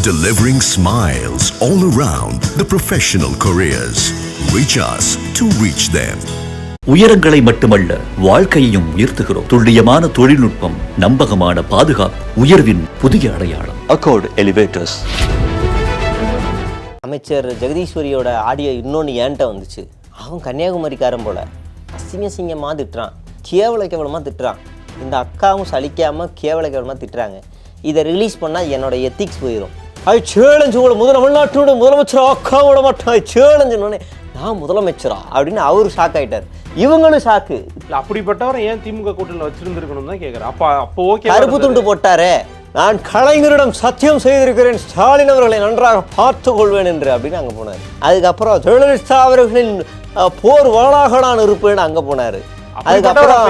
delivering smiles all around the professional careers. Reach us to reach them. உயரங்களை மட்டுமல்ல, வாழ்க்கையையும் உயர்த்துகிறோம். துல்லியமான தொழில்நுட்பம், நம்பகமான பாதுகாப்பு, உயர்வின் புதிய அடையாளம். Accord elevators. அமைச்சர் ஜெகதீஸ்வரியோட ஆடியோ இன்னொன்று ஏன்ட்ட வந்துச்சு. அவன் கன்னியாகுமரிக்காரன் போல அசிங்கமாக திட்டுறான், கேவலமாக திட்டுறான். இந்த அக்காவும் சலிக்காமல் கேவலமாக திட்டுறாங்க. இதை ரிலீஸ் பண்ணால் என்னோட எத்திக்ஸ் போயிடும். அது சேலஞ்சு கூட தமிழ்நாட்டோட முதலமைச்சரா அக்கா விட மாட்டேன் சேலஞ்சுன்னு நான் முதலமைச்சரா அப்படின்னு அவரு ஷாக் ஆகிட்டார். இவங்களும் ஷாக்கு. அப்படிப்பட்டவரை ஏன் திமுக கூட்டணியில் வச்சிருந்துருக்கணும் தான் கேட்குறேன். அப்போ ஓகே, கருப்பு துண்டு போட்டாரே, நான் கலைஞரிடம் சத்தியம் செய்திருக்கிறேன், ஸ்டாலின் அவர்களை நன்றாக பார்த்து கொள்வேன் என்று அப்படின்னு அங்கே போனார். அதுக்கப்புறம் ஜெயலலிதா அவர்களின் போர் வாளாக நான் இருப்பேன்னு அங்கே போனார். அதுக்கப்புறம்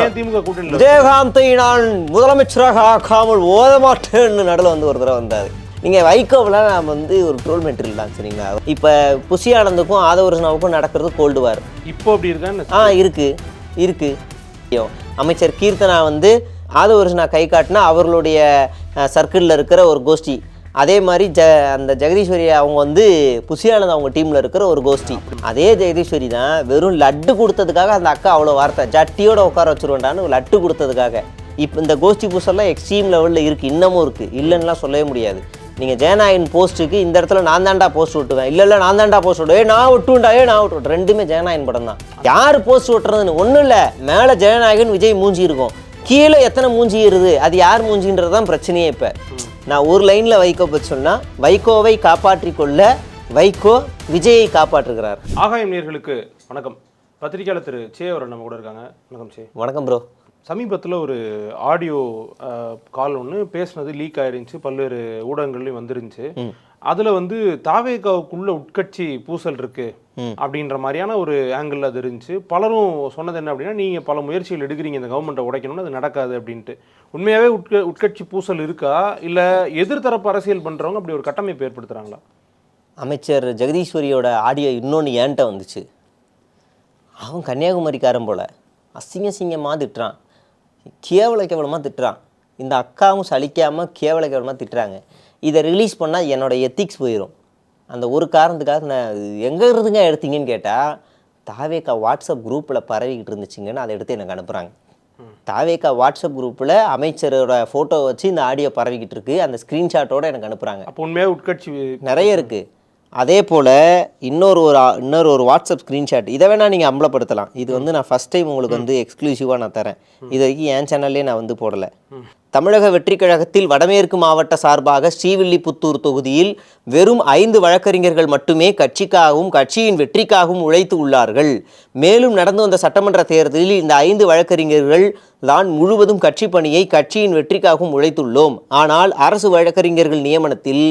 விஜயகாந்தை நான் முதலமைச்சராக ஆக்காமல் ஓத மாட்டேன்னு நடுவில் வந்து ஒரு தடவை வந்தார். நீங்கள் வைகோவில் நாம் வந்து ஒரு ட்ரோல் மெட்டீரியல் தான் சரிங்களா. இப்போ புஷி ஆனந்துக்கும் ஆதவர்ஜனாவுக்கும் நடக்கிறது கோல்டு வார். இப்போ அப்படி இருக்கான்னு இருக்கு. அமைச்சர் கீர்த்தனா வந்து ஆதவர்ஜனா கை காட்டினா அவர்களுடைய சர்க்கிளில் இருக்கிற ஒரு கோஷ்டி. அதே மாதிரி அந்த ஜெகதீஸ்வரி அவங்க வந்து புஷியானந்த் அவங்க டீமில் இருக்கிற ஒரு கோஷ்டி. அதே ஜெகதீஸ்வரி தான் வெறும் லட்டு கொடுத்ததுக்காக அந்த அக்கா அவ்வளோ வார்த்தை ஜட்டியோட உட்கார வச்சுருவேண்டான்னு லட்டு கொடுத்ததுக்காக. இப்போ இந்த கோஷ்டி பூசெல்லாம் எக்ஸ்ட்ரீம் லெவலில் இருக்குது, இன்னமும் இருக்குது, இல்லைன்னுலாம் சொல்லவே முடியாது. நீங்கள் ஜெயநாயகன் போஸ்ட்டுக்கு இந்த இடத்துல நான் தாண்டா போஸ்ட் விட்டுவேன், இல்லை நான் தாண்டா போஸ்ட் விட்டுவேன், நான் விட்டுவேன், ரெண்டுமே ஜெயநாயகன் படம் தான். யார் போஸ்ட் விட்டுறதுன்னு ஒன்றும் இல்லை. மேலே ஜெயநாயகன் விஜய் மூஞ்சி இருக்கும், கீழே எத்தனை மூஞ்சி இருது, அது யார் மூஞ்சின்றது தான் பிரச்சனையே. இப்போ நான் ஒரு லைனில் வைகோ பற்றி சொன்னால், வைகோவை காப்பாற்றி கொள்ள வைகோ விஜயை காப்பாற்றுகிறார். ஆகாயம் நேயர்களுக்கு வணக்கம். பத்திரிகையாளர் திரு சே அவர் நம்ம கூட இருக்காங்க. வணக்கம் சே. வணக்கம் ப்ரோ. சமீபத்தில் ஒரு ஆடியோ கால் ஒன்று பேசுனது லீக் ஆயிருந்துச்சு, பல்வேறு ஊடகங்கள்லையும் வந்துருந்துச்சு. அதில் வந்து தாவேகாவுக்குள்ள உட்கட்சி பூசல் இருக்கு அப்படின்ற மாதிரியான ஒரு ஆங்கிள் அது இருந்துச்சு. பலரும் சொன்னது என்ன அப்படின்னா, நீங்கள் பல முயற்சிகள் எடுக்கிறீங்க இந்த கவர்மெண்ட்டை உடைக்கணும்னு, அது நடக்காது அப்படின்ட்டு. உண்மையாகவே உட்கட்சி பூசல் இருக்கா, இல்லை எதிர்த்தரப்பு அரசியல் பண்ணுறவங்க அப்படி ஒரு கட்டமைப்பு ஏற்படுத்துகிறாங்களா? அமைச்சர் ஜெகதீஸ்வரியோட ஆடியோ இன்னொன்று ஏன்ட்ட வந்துச்சு. அவன் கன்னியாகுமரிக்காரன் போல அசிங்கமாக திட்டுறான், கேவலமாக திட்டுறான். இந்த அக்காவும் சலிக்காமல் கேவலமாக திட்டுறாங்க. இதை ரிலீஸ் பண்ணால் என்னோட எத்திக்ஸ் போயிடும். அந்த ஒரு காரணத்துக்காக நான் எங்கே இருந்துங்க எடுத்தீங்கன்னு கேட்டால், தாவேகா வாட்ஸ்அப் குரூப்பில் பரவிக்கிட்டு இருந்துச்சுங்கன்னு அதை எடுத்து எனக்கு அனுப்புகிறாங்க. தாவேகா வாட்ஸ்அப் குரூப்பில் அமைச்சரோட ஃபோட்டோ வச்சு இந்த ஆடியோ பரவிக்கிட்டு இருக்குது, அந்த ஸ்க்ரீன்ஷாட்டோடு எனக்கு அனுப்புகிறாங்க. அப்போ உண்மையாக உட்கட்சி நிறைய இருக்குது. அதே போல் இன்னொரு ஒரு வாட்ஸ்அப் ஸ்க்ரீன்ஷாட், இதை வேணால் நீங்கள் அம்பலப்படுத்தலாம். இது வந்து நான் ஃபஸ்ட் டைம் உங்களுக்கு வந்து எக்ஸ்க்ளூசிவாக நான் தரேன். இது வரைக்கும் என் சேனல்லே நான் வந்து போடலை. தமிழக வெற்றிக் கழகத்தில் வடமேற்கு மாவட்ட சார்பாக ஸ்ரீவில்லிபுத்தூர் தொகுதியில் வெறும் 5 வழக்கறிஞர்கள் மட்டுமே கட்சிக்காகவும் கட்சியின் வெற்றிக்காகவும் உழைத்து உள்ளார்கள். மேலும் நடந்து வந்த சட்டமன்ற தேர்தலில் இந்த 5 வழக்கறிஞர்கள் தான் முழுவதும் கட்சி பணியை கட்சியின் வெற்றிக்காகவும் உழைத்துள்ளோம். ஆனால் அரசு வழக்கறிஞர்கள் நியமனத்தில்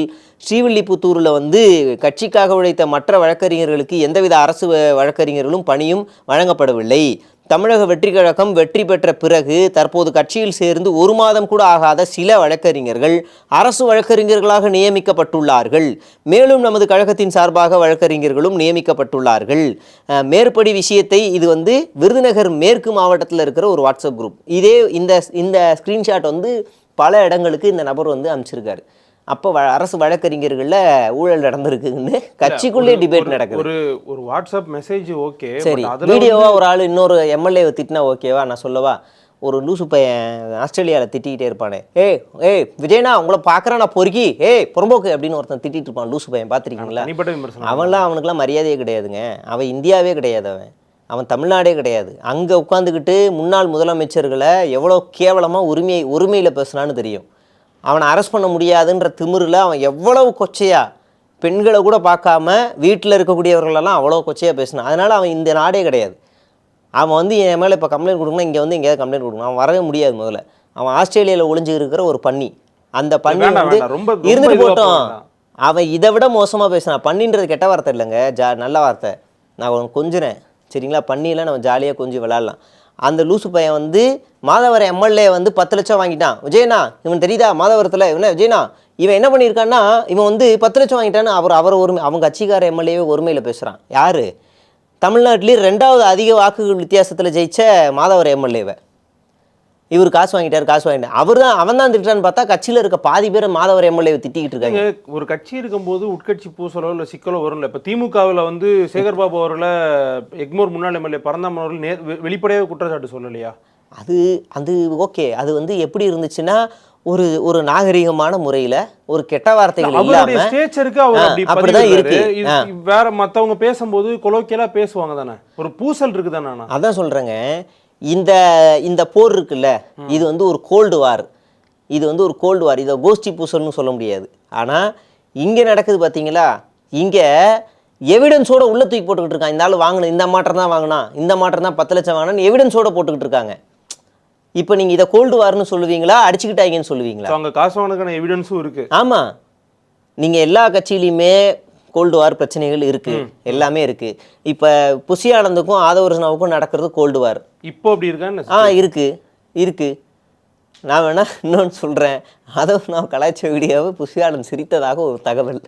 ஸ்ரீவில்லிபுத்தூரில் வந்து கட்சிக்காக உழைத்த மற்ற வழக்கறிஞர்களுக்கு எந்தவித அரசு வழக்கறிஞர்களும் பணியும் வழங்கப்படவில்லை. தமிழக வெற்றி கழகம் வெற்றி பெற்ற பிறகு தற்போது கட்சியில் சேர்ந்து 1 மாதம் கூட ஆகாத சில வழக்கறிஞர்கள் அரசு வழக்கறிஞர்களாக நியமிக்கப்பட்டுள்ளார்கள். மேலும் நமது கழகத்தின் சார்பாக வழக்கறிஞர்களும் நியமிக்கப்பட்டுள்ளார்கள். மேற்படி விஷயத்தை இது வந்து விருதுநகர் மேற்கு மாவட்டத்தில் இருக்கிற ஒரு வாட்ஸ்அப் குரூப். இதே இந்த ஸ்க்ரீன்ஷாட் வந்து பல இடங்களுக்கு இந்த நபர் வந்து அனுப்பிச்சிருக்காரு. அப்போ அரசு வழக்கறிஞர்களில் ஊழல் நடந்திருக்குன்னு கட்சிக்குள்ளே டிபேட் நடக்குது. ஒரு வாட்ஸ்அப் மெசேஜ் ஓகே, சரி, வீடியோவா ஒரு ஆள் இன்னொரு எம்எல்ஏவை திட்டினா ஓகேவா? நான் சொல்லவா, ஒரு லூசு பையன் ஆஸ்திரேலியாவில் திட்டிகிட்டே இருப்பானே, ஏய் விஜயனா உங்களை பார்க்குறேன் நான் பொறுக்கி புறம்போக்கு அப்படின்னு ஒருத்தன் திட்டிட்டு இருப்பான், லூசு பையன் பார்த்துருக்கீங்களா? அவனுக்குலாம் மரியாதையே கிடையாதுங்க. அவன் இந்தியாவே கிடையாது, அவன் தமிழ்நாடே கிடையாது. அங்கே உட்காந்துக்கிட்டு முன்னாள் முதலமைச்சர்களை எவ்வளோ கேவலமாக உரிமையில் பேசுனான்னு தெரியும். அவனை அரெஸ்ட் பண்ண முடியாதுன்ற திமிரில் அவன் எவ்வளவு கொச்சையாக பெண்களை கூட பார்க்காம வீட்டில் இருக்கக்கூடியவர்களெல்லாம் அவ்வளோ கொச்சையாக பேசினான். அதனால் அவன் இந்த நாடே கிடையாது. அவன் வந்து என் மேலே இப்போ கம்ப்ளைண்ட் கொடுக்கணும், இங்கே வந்து எங்கேயாவது கம்ப்ளைண்ட் கொடுக்கணும், அவன் வரவே முடியாது. முதல்ல அவன் ஆஸ்திரேலியாவில் ஒளிஞ்சு இருக்கிற ஒரு பன்னி. அந்த பன்னி வந்து இருந்துட்டு போட்டோம். அவன் இதை விட மோசமாக பேசினான். பன்னின்றது கெட்ட வார்த்தை இல்லைங்க, நல்ல வார்த்தை. நான் அவன் கொஞ்சினேன் சரிங்களா. பன்னியெல்லாம் நம்ம ஜாலியாக கொஞ்சம் விளாட்லாம். அந்த லூசு பையன் வந்து மாதவரம் எம்எல்ஏ வந்து 10 லட்சம் வாங்கிட்டான். விஜயனா இவன் தெரியுதா மாதவரத்தில் இவன விஜயனா இவன் என்ன பண்ணியிருக்கான்னா, இவன் வந்து 10 லட்சம் வாங்கிட்டான்னு அவங்க கட்சிக்கார எம்எல்ஏவே ஒருமையில் பேசுகிறான். யார்? தமிழ்நாட்டிலே 2வது அதிக வாக்குகள் வித்தியாசத்தில் ஜெயிச்ச மாதவரம் எம்எல்ஏவை. இவர் காசு வாங்கிட்டார். அவன் தான் திட்டான்னு பார்த்தா கட்சியில் இருக்க பாதி பேர் மாதவர் எம்எல்ஏ திட்டிக்கிட்டு இருக்காங்க. ஒரு கட்சி இருக்கும்போது உட்கட்சி பூசலோ இல்லை சிக்கலோ வரும்ல. இப்போ திமுகவில் வந்து சேகர்பாபு அவர்களை எக்மோர் முன்னாள் எம்எல்ஏ பரந்தாமன் அவர்கள் வெளிப்படையாக குற்றச்சாட்டு சொல்லலையா? அது ஓகே. அது வந்து எப்படி இருந்துச்சுன்னா ஒரு நாகரிகமான முறையில் ஒரு கெட்ட வார்த்தைகள் இல்லாம ஸ்டேச்சருக்கு அவர் அப்படிதான் இருக்கு. வேற மற்றவங்க பேசும்போது கொலோக்கியலா பேசுவாங்க தானே, ஒரு பூசல் இருக்கு தானே. அதான் சொல்றேங்க, இந்த போர் இருக்குல்ல, இது வந்து ஒரு கோல்டு வார். இதை கோஷ்டி பூசல்னு சொல்ல முடியாது. ஆனால் இங்கே நடக்குது பார்த்தீங்களா, இங்கே எவிடன்ஸோட உள்ள தூக்கி போட்டுக்கிட்டு இருக்கான். இந்த ஆள் வாங்கின இந்த மாற்றம் தான் வாங்கினா, இந்த மாற்றம் தான் 10 லட்சம் வாங்கினான்னு எவிடன்ஸோட போட்டுக்கிட்டு இருக்காங்க. இப்போ நீங்கள் இதை கோல்டு வார்னு சொல்லுவீங்களா, அடிச்சுக்கிட்டாங்கன்னு சொல்லுவீங்களா? அங்கே காசு வாங்கின எவிடன்ஸும் இருக்கு. ஆமாம், நீங்கள் எல்லா கட்சியிலையுமே கோல்டு வார் பிரச்சனைகள் இருக்கு, எல்லாமே இருக்கு. இப்போ புஷி ஆனந்துக்கும் ஆதவர்ஜனாவுக்கும் நடக்கிறது கோல்டு வார். இப்போ அப்படி இருக்கா? இருக்கு. நான் வேணா இன்னொன்று சொல்கிறேன். ஆதவர்ஜனாவை கலாய்ச்ச வீடியோவை புஷி ஆனந்த் சிரித்ததாக ஒரு தகவல்.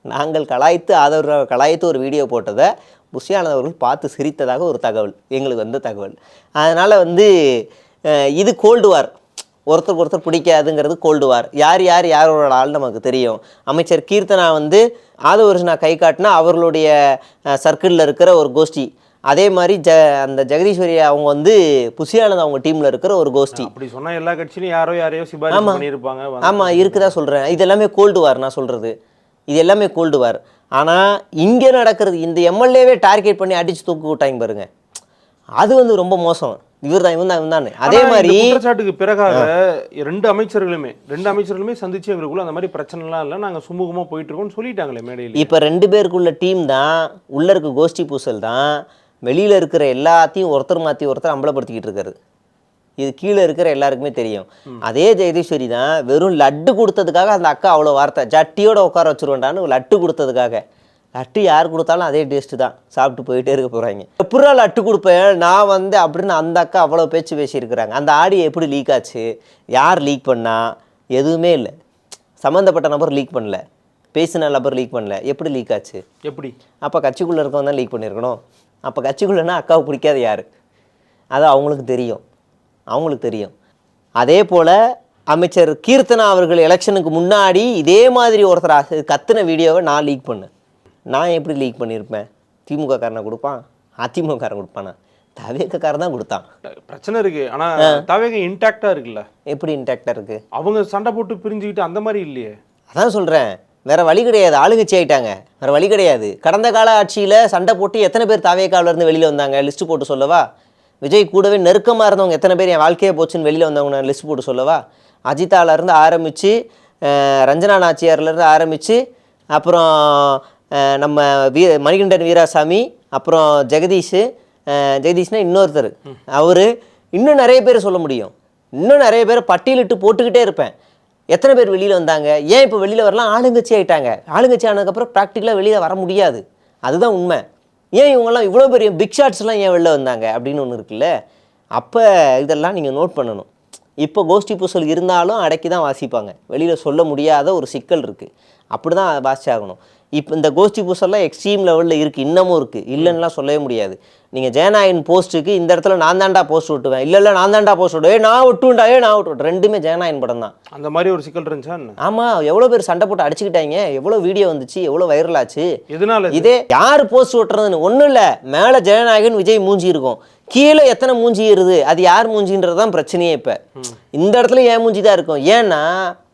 நாங்கள் கலாய்த்து ஒரு வீடியோ போட்டதை புஷி ஆனந்த் அவர்கள் பார்த்து சிரித்ததாக ஒரு தகவல் எங்களுக்கு வந்த தகவல். அதனால் வந்து இது கோல்டு வார், ஒருத்தருக்கு ஒருத்தர் பிடிக்காதுங்கிறது கோல்டு வார். யாரோட ஆள் நமக்கு தெரியும். அமைச்சர் கீர்த்தனா வந்து ஆதவர்ஜனா கை காட்டினா அவர்களுடைய சர்க்கிளில் இருக்கிற ஒரு கோஷ்டி. அதே மாதிரி அந்த ஜெகதீஸ்வரி அவங்க வந்து புஷி ஆனந்த் அவங்க டீமில் இருக்கிற ஒரு கோஷ்டி. அப்படி சொன்னால் எல்லா கட்சியிலும் யாரையோ சிபாரிசு பண்ணியிருப்பாங்க. ஆமாம், இருக்குதா சொல்கிறேன். இது எல்லாமே கோல்டு வார். நான் சொல்கிறது இது எல்லாமே கோல்டு வார். ஆனால் இங்கே நடக்கிறது, இந்த எம்எல்ஏவே டார்கெட் பண்ணி அடித்து தூக்கு விட்டாங்க பாருங்க, அது வந்து ரொம்ப மோசம். இவன் தான். அதே மாதிரி குற்றச்சாட்டுக்கு பிறகாக ரெண்டு அமைச்சர்களுமே சந்திச்சு எங்களுக்குள்ள அந்த மாதிரி பிரச்சனைலாம் இல்லை, நாங்கள் சுமூகமாக போயிட்டு இருக்கோம்னு சொல்லிட்டாங்களே மேடையில். இப்போ 2 பேருக்குள்ள டீம் தான், உள்ள இருக்க கோஷ்டி பூசல் தான், வெளியில் இருக்கிற எல்லாத்தையும் ஒருத்தர் மாற்றி ஒருத்தர் அம்பலப்படுத்திக்கிட்டு இருக்காரு. இது கீழே இருக்கிற எல்லாருக்குமே தெரியும். அதே ஜெகதீஸ்வரி தான் வெறும் லட்டு கொடுத்ததுக்காக அந்த அக்கா அவ்வளோ வார்த்தை, ஜட்டியோட உட்கார வச்சுருவேண்டான்னு லட்டு கொடுத்ததுக்காக. லட்டு யார் கொடுத்தாலும் அதே டேஸ்ட்டு தான், சாப்பிட்டு போயிட்டே இருக்க போகிறாங்க. எப்படா லட்டு கொடுப்பேன் நான் வந்து அப்படின்னு அந்த அக்கா அவ்வளோ பேச்சு பேசியிருக்கிறாங்க. அந்த ஆடியோ எப்படி லீக் ஆச்சு, யார் லீக் பண்ணா, எதுவுமே இல்லை. சம்மந்தப்பட்ட நபர் லீக் பண்ணல, பேசின நபர் லீக் பண்ணல, எப்படி லீக் ஆச்சு? எப்படி? அப்போ கட்சிக்குள்ளே இருக்கவங்க தான் லீக் பண்ணியிருக்கணும். அப்போ கட்சிக்குள்ளேன்னா அக்காவுக்கு பிடிக்காத யார், அது அவங்களுக்கு தெரியும். அதே போல் அமைச்சர் கீர்த்தனா அவர்கள் எலெக்ஷனுக்கு முன்னாடி இதே மாதிரி ஒருத்தர் கத்துன வீடியோவை நான் லீக் பண்ணேன். நான் எப்படி லீக் பண்ணியிருப்பேன்? திமுக காரனை கொடுப்பான், அதிமுக காரன் கொடுப்பானா? தவேகக்காரன் தான் கொடுத்தான். பிரச்சனை இருக்கு. ஆனால் தவேக இன்டாக்டாக இருக்குல்ல. எப்படி இன்டாக்டாக இருக்கு? அவங்க சண்டை போட்டு பிரிஞ்சுக்கிட்டு அந்த மாதிரி இல்லையே. அதான் சொல்கிறேன், வேற வழி கிடையாது. ஆளுங்கட்சி ஆகிட்டாங்க, வேற வழி கிடையாது. கடந்த கால ஆட்சியில் சண்டை போட்டு எத்தனை பேர் தவேகாவிலேருந்து வெளியில் வந்தாங்க லிஸ்ட்டு போட்டு சொல்லவா? விஜய் கூடவே நெருக்கமாக இருந்தவங்க எத்தனை பேர் என் வாழ்க்கையே போச்சுன்னு வெளியில் வந்தவங்க நான் லிஸ்ட் போட்டு சொல்லவா? அஜிதாவிலேருந்து ஆரம்பித்து, ரஞ்சனா நாச்சியார்லேருந்து ஆரம்பித்து, அப்புறம் நம்ம மணிகண்டன் வீராசாமி, அப்புறம் ஜெகதீஷ்னா இன்னொருத்தர், அவர், இன்னும் நிறைய பேர் சொல்ல முடியும். இன்னும் நிறைய பேர் பட்டியலிட்டு போட்டுக்கிட்டே இருப்பேன். எத்தனை பேர் வெளியில் வந்தாங்க? ஏன் இப்போ வெளியில் வரலாம்? ஆளுங்கட்சி ஆகிட்டாங்க. ஆளுங்கட்சி ஆனதுக்கப்புறம் ப்ராக்டிக்கலாக வெளியில் வர முடியாது, அதுதான் உண்மை. ஏன் இவங்கெல்லாம் இவ்வளோ பெரிய பிக் ஷாட்ஸ்லாம் ஏன் வெளில வந்தாங்க அப்படின்னு ஒன்று இருக்குல்ல. அப்போ இதெல்லாம் நீங்கள் நோட் பண்ணணும். இப்போ கோஷ்டி பூசல் இருந்தாலும் அடக்கி தான் வாசிப்பாங்க, வெளியில் சொல்ல முடியாத ஒரு சிக்கல் இருக்குது, அப்படி தான் வாசிச்சாகணும். இப்போ இந்த கோஷ்டி பூசல்லாம் எக்ஸ்ட்ரீம் லெவலில் இருக்குது, இன்னமும் இருக்குது, இல்லைன்னுலாம் சொல்லவே முடியாது. நீங்கள் ஜெயநாயகன் போஸ்ட்டுக்கு இந்த இடத்துல நான் தாண்டா போஸ்ட் விட்டுவேன், இல்லை நான் தாண்டா போஸ்ட் விட்டுவேன், நான் விட்டுவேன், ரெண்டுமே ஜெயநாயகன் படம் தான். அந்த மாதிரி ஒரு சிக்கல் இருந்துச்சா? ஆமாம், எவ்வளோ பேர் சண்டை போட்டு அடிச்சுக்கிட்டாங்க, எவ்வளோ வீடியோ வந்துச்சு, எவ்வளோ வைரல் ஆச்சு. இதனால இதே யார் போஸ்ட் விட்டுறதுன்னு ஒன்றும் இல்லை, மேலே ஜெயநாயகன் விஜய் மூஞ்சி இருக்கும், கீழே எத்தனை மூஞ்சி ஏறுது, அது யார் மூஞ்சின்றது தான் பிரச்சனையே. இப்போ இந்த இடத்துல ஏன் மூஞ்சி தான் இருக்கும், ஏன்னா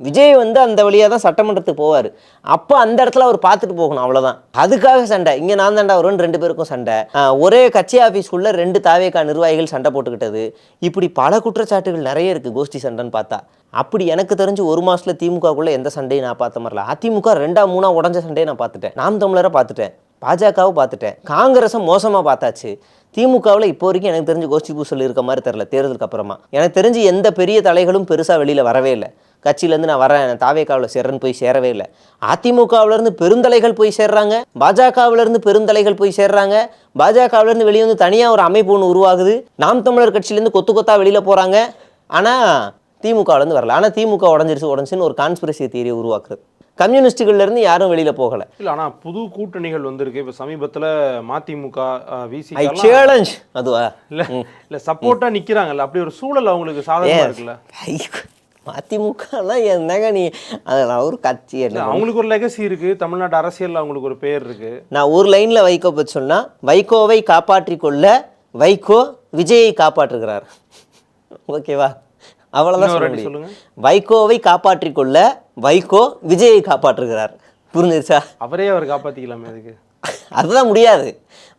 விஜய் வந்து அந்த வழியாக தான் சட்டமன்றத்துக்கு போவார், அப்போ அந்த இடத்துல அவர் பார்த்துட்டு போகணும், அவ்வளோதான். அதுக்காக சண்டை. இங்கே நான் தாண்டா வருவேன், 2 பேருக்கும் சண்டை. ஒரே கட்சி ஆஃபீஸ்க்குள்ளே 2 தாவேகா நிர்வாகிகள் சண்டை போட்டுக்கிட்டது, இப்படி பல குற்றச்சாட்டுகள் நிறைய இருக்குது கோஷ்டி சண்டைன்னு பார்த்தா. அப்படி எனக்கு தெரிஞ்சு 1 மாதத்தில் திமுகக்குள்ளே எந்த சண்டையும் நான் பார்த்த மாதிரில. அதிமுக 2ஆ 3ஆ உடஞ்ச சண்டையை நான் பார்த்துட்டேன், நாம் தமிழரை பார்த்துட்டேன், பாஜகவை பார்த்துட்டேன், காங்கிரஸை மோசமாக பார்த்தாச்சு. திமுகவில் இப்போ வரைக்கும் எனக்கு தெரிஞ்சு கோஷ்டி பூசல் இருக்க மாதிரி தெரில. தேர்தலுக்கு அப்புறமா எனக்கு தெரிஞ்சு எந்த பெரிய தலைகளும் பெருசாக வெளியில் வரவே இல்லை. கட்சியிலேருந்து நான் வரேன், தாவேகாவில் சேர்றேன்னு போய் சேரவே இல்லை. அதிமுகவிலேருந்து பெருந்தலைகள் போய் சேர்றாங்க, பாஜகவிலேருந்து பெருந்தலைகள் போய் சேர்றாங்க, பாஜகவிலேருந்து வெளியே வந்து தனியாக ஒரு அமைப்பு ஒன்று உருவாகுது, நாம் தமிழர் கட்சியிலேருந்து கொத்து கொத்தாக வெளியில் போகிறாங்க. ஆனால் திமுகவிலேருந்து வரல. ஆனால் திமுக உடஞ்சிருச்சுன்னு ஒரு கான்ஸ்பிரசி தியரியை உருவாக்குறது. கம்யூனிஸ்டுகள்லேருந்து யாரும் வெளியில் போகலை. இல்லை, ஆனால் புது கூட்டணிகள் வந்திருக்கு. இப்போ சமீபத்தில் மதிமுக, ஐ சேலஞ்ச் அதுவா இல்லை சப்போர்ட்டாக நிற்கிறாங்கல்ல, அப்படி ஒரு சூழல் அவங்களுக்கு சாதகமாக இருக்குல்ல. மதிமுகலாம் என்னங்க நீ அதெல்லாம் ஒரு கட்சி இல்லை, அவங்களுக்கு ஒரு லெகசி இருக்கு, தமிழ்நாட்டு அரசியல் அவங்களுக்கு ஒரு பேர் இருக்கு. நான் ஒரு லைன்ல வைகோ பற்றி சொன்னா, வைகோவை காப்பாற்றி கொள்ள வைகோ விஜயை காப்பாற்றுகிறார். ஓகேவா, அவ்வளவுதான் சொல்ல முடியும். வைகோவை காப்பாற்றி கொள்ள வைகோ விஜயை காப்பாற்றுகிறார். புரிஞ்சிருச்சா? அவரே அவர் காப்பாத்திக்கலாமே, அதுக்கு அதுதான் முடியாது.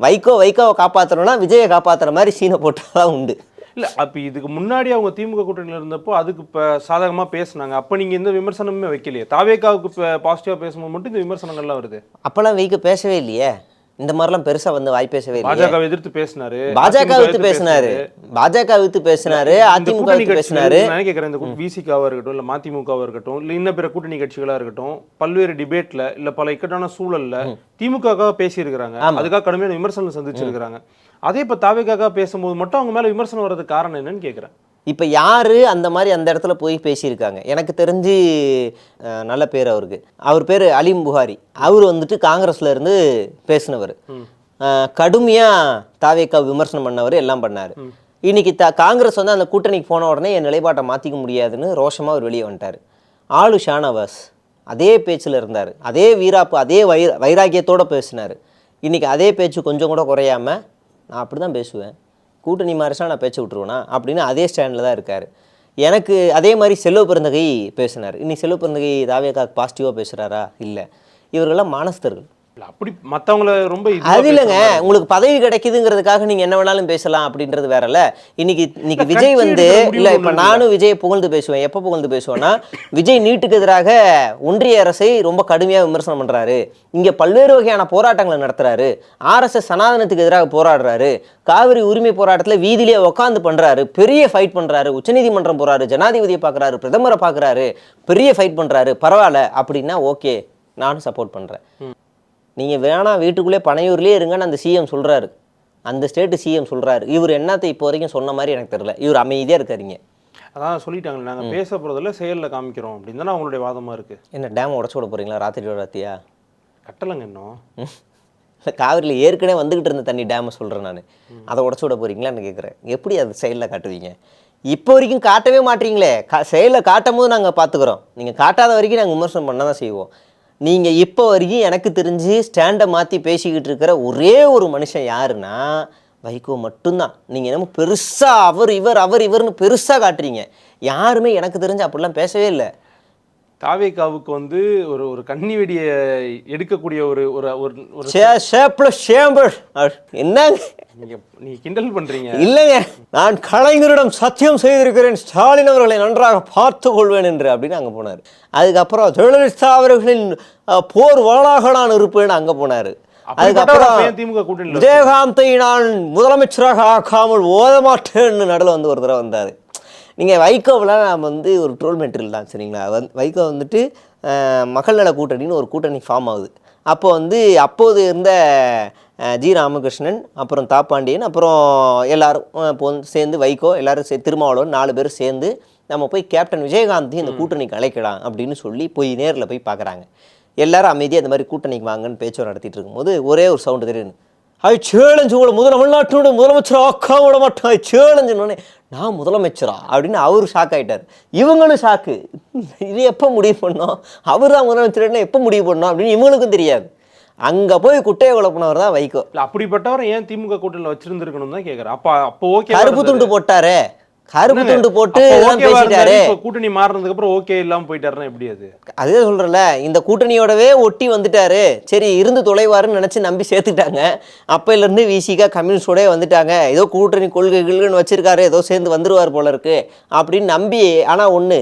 வைகோவை காப்பாற்றணும்னா விஜயை காப்பாற்றுற மாதிரி சீனை போட்டாதான் உண்டு. இல்லை, அப்போ இதுக்கு முன்னாடி அவங்க திமுக கூட்டணியில் இருந்தப்போ அதுக்கு இப்போ சாதகமாக பேசுனாங்க. அப்போ நீங்கள் எந்த விமர்சனமே வைக்கலையே. தாவேக்காவுக்கு இப்போ பாசிட்டிவாக பேசும்போது மட்டும் இந்த விமர்சனங்கள்லாம் வருது. அப்போல்லாம் வைக்க பேசவே இல்லையே, இந்த மாதிரிலாம் பெருசா வந்து வாய் பேசவே இல்லை. பாஜக எதிர்த்து பேசினாரு, பாஜக எதிர்த்து பேசினாரு, அதிமுக எதிர்த்து பேசினாரு. நான் கேட்குறேன், இந்த விசிகாவாக இருக்கட்டும், இல்லை மதிமுகவாக இருக்கட்டும், இல்லை இன்னும் பிற கூட்டணி கட்சிகளாக இருக்கட்டும், பல்வேறு டிபேட்ல இல்லை பல இக்கட்டான சூழல்ல திமுக பேசியிருக்கிறாங்க, அதுக்காக கடுமையான விமர்சனம் சந்திச்சிருக்கிறாங்க. அதே இப்போ தாவேக்காக பேசும்போது மட்டும் அவங்க மேலே விமர்சனம் வர்றதுக்கு காரணம் என்னன்னு கேட்குறேன். இப்போ யார் அந்த மாதிரி அந்த இடத்துல போய் பேசியிருக்காங்க? எனக்கு தெரிஞ்சு நல்ல பேர் அவருக்கு, அவர் பேர் அலீம் புகாரி. அவர் வந்துட்டு காங்கிரஸ்ல இருந்து பேசினவர், கடுமையாக தாவேக்கா விமர்சனம் பண்ணவர், எல்லாம் பண்ணார். இன்னைக்கு காங்கிரஸ் வந்து அந்த கூட்டணிக்கு போன உடனே என் நிலைப்பாட்டை மாற்றிக்க முடியாதுன்னு ரோஷமாக அவர் வெளியே வந்துட்டார். ஆளு ஷானவாஸ் அதே பேச்சில் இருந்தார், அதே வீராப்பு, அதே வைராக்கியத்தோடு பேசினார். இன்னைக்கு அதே பேச்சு கொஞ்சம் கூட குறையாமல் நான் அப்படி தான் பேசுவேன், கூட்டணி மாறிச்சா நான் பேச்சை விட்டுருவேனா அப்படின்னு அதே ஸ்டாண்டில் தான் இருக்கார். எனக்கு அதே மாதிரி செல்வ பெருந்தகை பேசினார். இன்னைக்கு செல்வ பெருந்தகை தாவேக்காக்கு பாசிட்டிவாக பேசுகிறாரா? இல்லை. இவர்களெல்லாம் மானஸ்தர்கள். அப்படி மற்றவங்கள ரொம்ப அது இல்லைங்க, உங்களுக்கு பதவி கிடைக்குதுங்கிறதுக்காக நீங்கள் என்ன வேணாலும் பேசலாம் அப்படின்றது வேறல்ல. இன்னைக்கு விஜய் வந்து இல்லை, இப்போ நானும் விஜயை புகழ்ந்து பேசுவேன். எப்போ புகழ்ந்து பேசுவேன்னா, விஜய் நீட்டுக்கு எதிராக ஒன்றிய அரசை ரொம்ப கடுமையாக விமர்சனம் பண்ணுறாரு, இங்கே பல்வேறு வகையான போராட்டங்களை நடத்துறாரு, RSS சனாதனத்துக்கு எதிராக போராடுறாரு, காவிரி உரிமை போராட்டத்தில் வீதியிலே உட்காந்து பண்ணுறாரு, பெரிய ஃபைட் பண்ணுறாரு, உச்சநீதிமன்றம் போகிறாரு, ஜனாதிபதியை பார்க்குறாரு, பிரதமரை பார்க்குறாரு, பெரிய ஃபைட் பண்ணுறாரு, பரவாயில்ல அப்படின்னா ஓகே, நானும் சப்போர்ட் பண்ணுறேன். நீங்கள் வேணாம் வீட்டுக்குள்ளே பனையூர்லேயே இருங்கன்னு அந்த சிஎம் சொல்கிறாரு, அந்த ஸ்டேட்டு சிஎம் சொல்கிறாரு. இவர் என்னத்தை இப்போ வரைக்கும் சொன்ன மாதிரி எனக்கு தெரியல, இவர் அமைதியாக இருக்காருங்க. அதான் சொல்லிட்டாங்களே, நாங்கள் பேச போகிறதில்ல செயலில் காமிக்கிறோம் அப்படின்னு தானே அவங்களுடைய வாதமாக இருக்குது. என்ன டேம் உடச்சு விட போகிறீங்களா? ராத்திரியா கட்டலைங்க இன்னும். இல்லை, காவிரியில் ஏற்கனவே வந்துக்கிட்டு இருந்த தண்ணி டேமை சொல்கிறேன் நான், அதை உடச்சு விட போகிறீங்களான்னு கேட்குறேன். எப்படி அது செயலில் காட்டுவீங்க? இப்போ வரைக்கும் காட்டவே மாட்டீங்களே. செயலில் காட்டும் போது நாங்கள் பார்த்துக்குறோம், நீங்கள் காட்டாத வரைக்கும் நாங்கள் விமர்சனம் பண்ண தான் செய்வோம். நீங்கள் இப்போ வரைக்கும் எனக்கு தெரிஞ்சு ஸ்டாண்டை மாற்றி பேசிக்கிட்டு இருக்கிற ஒரே ஒரு மனுஷன் யாருன்னா வைகோ மட்டும்தான். நீங்கள் என்னமோ பெருசாக அவர் இவர்னு பெருசாக காட்டுறீங்க. யாருமே எனக்கு தெரிஞ்சு அப்படிலாம் பேசவே இல்லை. தாவேக்காவுக்கு வந்து ஒரு கண்ணி வெடியை எடுக்கக்கூடிய என்ன நீ கிண்டல் பண்றீங்க? இல்லைங்க, நான் கலைஞரிடம் சத்தியம் செய்திருக்கிறேன், ஸ்டாலின் அவர்களை நன்றாக பார்த்து கொள்வேன் என்று அப்படின்னு அங்கே போனார். அதுக்கப்புறம் ஜெயலலிதா அவர்களின் போர் வாளாக நான் இருப்பேன்னு அங்கே போனார். அதுக்கப்புறம் விஜயகாந்தை நான் முதலமைச்சராக ஆக்காமல் ஓதமாட்டேன்னு நடுவில் வந்து ஒரு தடவை வந்தார். நீங்கள் வைகோவெலாம் நாம் வந்து ஒரு ட்ரோல் மெட்டீரியல் தான், சரிங்களா? வைகோ வந்துட்டு மக்கள் நல கூட்டணின்னு ஒரு கூட்டணி ஃபார்ம் ஆகுது. அப்போ வந்து அப்போது இருந்த ஜி ராமகிருஷ்ணன், அப்புறம் தாப்பாண்டியன், அப்புறம் எல்லோரும் சேர்ந்து வைகோ எல்லோரும் திருமாவளவன் 4 பேர் சேர்ந்து நம்ம போய் கேப்டன் விஜயகாந்தையும் இந்த கூட்டணிக்கு அழைக்கலாம் அப்படின்னு சொல்லி போய் நேரில் போய் பார்க்குறாங்க. எல்லோரும் அமைதியாக இந்த மாதிரி கூட்டணிக்கு வாங்கன்னு பேச்சு நடத்திட்டு இருக்கும்போது ஒரே ஒரு சவுண்டு தெரியுது, ஐ சேலஞ்சு உங்களை தமிழ்நாட்டினோட முதலமைச்சர் ஆக்கா விட மாட்டேன், ஐ சேலஞ்சுன்னு. நான் முதலமைச்சரா அப்படின்னு அவரு ஷாக் ஆகிட்டார், இவங்களும் ஷாக்கு. இது எப்போ முடிவு பண்ணோம், அவர் தான் முதலமைச்சர்னா எப்போ முடிவு பண்ணோம் அப்படின்னு இவங்களுக்கும் தெரியாது. அங்கே போய் குட்டையை குழப்பினவர் தான் வைகோ. அப்படிப்பட்டவரை ஏன் திமுக கூட்டணியில் வச்சிருந்துருக்கணும் தான் கேட்குறேன். அப்போ ஓகே, கருப்பு துண்டு போட்டாரே, கருப்பு துண்டு போட்டு பேசிட்டாரு. கூட்டணி மாறினதுக்கு அப்புறம் ஓகே இல்லாமல் போயிட்டாருன்னா எப்படி? அதே சொல்றல, இந்த கூட்டணியோடவே ஒட்டி வந்துட்டாரு, சரி இருந்து தொலைவாருன்னு நினைச்சு நம்பி சேர்த்துட்டாங்க. அப்பையிலேருந்து விசிகா கம்யூனிஸ்டோடய வந்துட்டாங்க, ஏதோ கூட்டணி கொள்கைகள்னு வச்சிருக்காரு, ஏதோ சேர்ந்து வந்துருவார் போல இருக்கு அப்படின்னு நம்பி. ஆனால் ஒன்று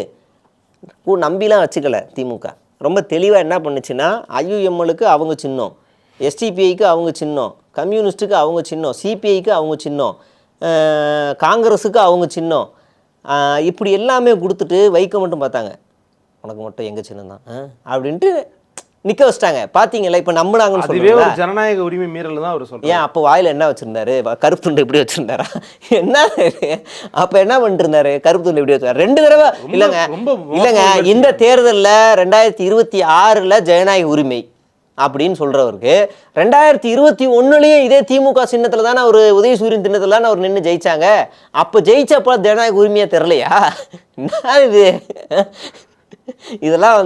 நம்பிலாம் வச்சுக்கல திமுக. ரொம்ப தெளிவாக என்ன பண்ணுச்சுன்னா, IUMLக்கு அவங்க சின்னம், SDPIக்கு அவங்க சின்னம், கம்யூனிஸ்ட்டுக்கு அவங்க சின்னம், CPIக்கு அவங்க சின்னம், காங்கிரஸுக்கு அவங்க சின்னம், இப்படி எல்லாமே கொடுத்துட்டு வைக்க மட்டும் பார்த்தாங்க, உனக்கு மட்டும் எங்கள் சின்னம் தான் அப்படின்ட்டு நிக்க வச்சிட்டாங்க. பாத்தீங்களா இப்ப நம்பினாங்கன்னு அதுவே சொல்லுவாங்க. ஒரு ஜனநாயக உரிமை மீறல் தான் அவர் சொல்றாரு. ஏன் அப்போ வாயில என்ன வச்சிருந்தாரு? கருப்பு துண்டு இப்படி வச்சிருந்தாரா? என்ன அப்ப என்ன பண்ணிட்டு இருந்தாரு? கருப்பு துண்டு இப்படி வச்சாரு 2 தடவை இல்லைங்க. இந்த தேர்தல்ல 2026ல ஜனநாயக உரிமை அப்படின்னு சொல்றவருக்கு 2021லயே இதே திமுக சின்னத்துல தானே ஒரு உதயசூரியன் சின்னத்துல தானே அவர் நின்று ஜெயிச்சாங்க. அப்ப ஜெயிச்சப்ப ஜனநாயக உரிமையா தெரியலையா? என்ன இது? இதெல்லாம்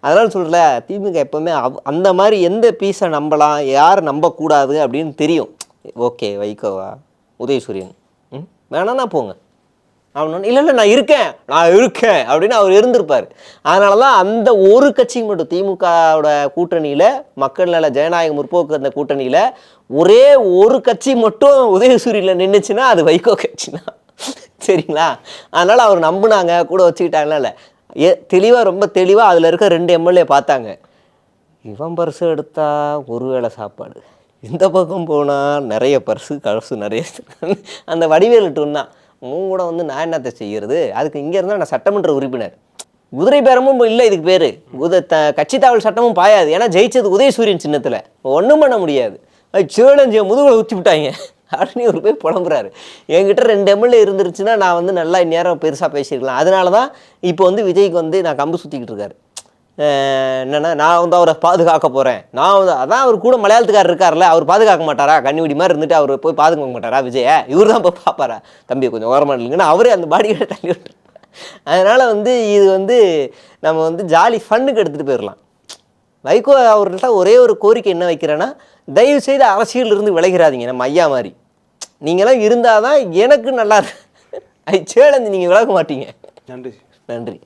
அதனால சொல்கிறல திமுக எப்போவுமே அந்த மாதிரி எந்த பீஸை நம்பலாம், யாரை நம்பக்கூடாது அப்படின்னு தெரியும். ஓகே வைகோவா, உதயசூரியன் வேணான்னா போங்க. அவனு இல்லை நான் இருக்கேன் அப்படின்னு அவர் இருந்திருப்பார். அதனால தான் அந்த ஒரு கட்சி மட்டும் திமுகவோட கூட்டணியில், மக்கள் நல ஜனநாயக முற்போக்கு அந்த கூட்டணியில் ஒரே ஒரு கட்சி மட்டும் உதயசூரியனில் நின்றுச்சுன்னா அது வைகோ கட்சி தான். சரிங்களா? அதனால் அவர் நம்பினாங்க, கூட வச்சுக்கிட்டாங்களா இல்லை, தெளிவாக ரொம்ப தெளிவாக அதில் இருக்க 2 எம்எல்ஏ பார்த்தாங்க. இவன் பர்ஸு எடுத்தா ஒரு வேளை சாப்பாடு, இந்த பக்கம் போனால் நிறைய பர்ஸு நிறைய. அந்த வடிவேலு டூன் தான். உன் கூட நான் என்னத்தை செய்கிறது, அதுக்கு இங்கே இருந்தால் நான் சட்டமன்ற உறுப்பினர். குதிரை பேரமும் இல்லை இதுக்கு பேர். கட்சி தாவல் சட்டமும் பாயாது. ஏன்னா ஜெயிச்சது உதயசூரியன் சின்னத்தில். ஒன்றும் பண்ண முடியாது. அது சேலஞ்சு முதுகுல ஊற்றி விட்டாங்க அப்படின்னு ஒரு போய் புலம்புறாரு. என்கிட்ட 2 எம்எல்ஏ இருந்துருச்சுன்னா நான் நல்லா இந்நேரம் பெருசாக பேசியிருக்கலாம். அதனால தான் இப்போ விஜய்க்கு நான் கம்பு சுற்றிக்கிட்டு இருக்காரு. என்னென்னா நான் அவரை பாதுகாக்க போகிறேன். நான் அதான் அவர் கூட மலையாளத்துக்காரர் இருக்கார்ல, அவர் பாதுகாக்க மாட்டாரா? கண்ணிவடி மாதிரி இருந்துட்டு அவர் போய் பாதுகாக்க மாட்டாரா விஜய? இவர் தான் போய் பார்ப்பாரா? தம்பி கொஞ்சம் ஓரமாக இல்லைங்கன்னா அவரே அந்த பாடிகளை தள்ளி விட்டு. அதனால் இது நம்ம ஜாலி ஃபன்னுக்கு எடுத்துகிட்டு போயிடலாம். வைகோ அவர்கிட்ட ஒரே ஒரு கோரிக்கை என்ன வைக்கிறேன்னா, தயவு செய்து அரசியல் இருந்து விலகிறாதீங்க. நம்ம ஐயா மாதிரி நீங்களாம் இருந்தால் தான் எனக்கு நல்லா இருக்கு. ஐ சேலஞ்சு நீங்கள் விலக மாட்டீங்க. நன்றி. நன்றி.